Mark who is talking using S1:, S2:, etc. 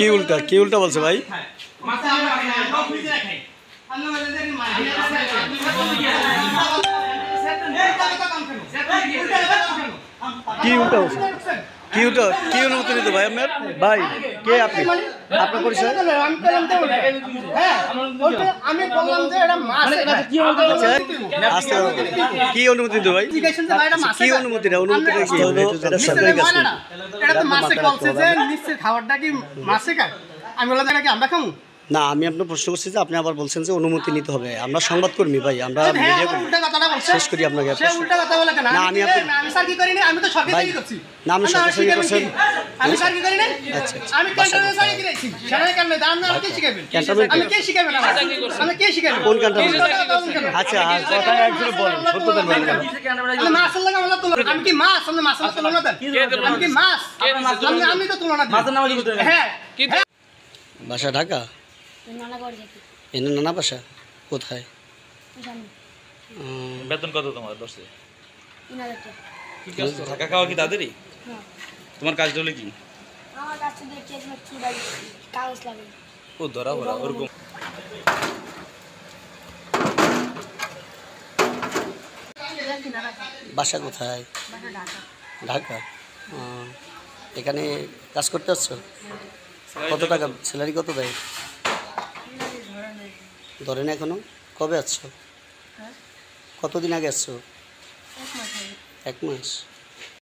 S1: কি উল্টা বলছে ভাই? কি উল্টা বলছে? কি অনুমতি নিতে ভাই আপনার? ভাই কে আপনি? আপনার পরিচয়? কি অনুমতি দিতে ভাই? কি অনুমতিটা কি?
S2: খাবারটা কি মাছে খায়? আমি বললাম কি আমরা খাবো
S1: না, আমি আপনার প্রশ্ন করছি যে আপনি আবার বলছেন যে অনুমতি নিতে হবে। আমরা সংবাদকর্মী ভাই, আমরা মিডিয়া কর্মী। শেষ করি আপনাকে। না আমি
S2: স্যার কি করি না, আমি তো সরকারি করছি।
S1: না আমি সরকারি করছেন।
S2: আমি স্যার কি করি না,
S1: আচ্ছা
S2: আমি ক্যান্টনমেন্ট স্যার কি করেছি। সেখানে কেন দাম না আমাকে শিখাবেন? আমি কে শিখাবেন? আমি কে শিখাবেন?
S1: কোন ক্যান্টনমেন্ট? আচ্ছা কথা একজন বলেন, সত্যতা বলেন।
S2: আমি মাছ লাগা বলা তো আমি কি মাছ? আমি মাছ তুলনা দেন। আমি কি মাছ? আমি তো তুলনা দেন। মাছের নাম কি বলতে? হ্যাঁ কি
S1: বাসা ঢাকা?
S3: নানা বাড়ি যেতে
S1: এনে নানা বাসা কোথায়?
S3: জানি
S4: বেতন কত তোমার দশে?
S3: 3000 টাকা।
S4: কি কাজ থাকা খাওয়া কি তাদেরই?
S3: হ্যাঁ
S4: তোমার কাজটা হলো কি?
S3: আমার কাছে দিয়ে চেক হচ্ছে ভাই কাগজ লাগে
S4: ও ধরা ভরা ওরকম।
S1: বাসা কোথায়? ঢাকা। এখানে কাজ করতে আসছো? কত টাকা স্যালারি কত দেয়? ধরেন এখনো? কবে আসছো? কতদিন আগে আসছো? 1 মাস।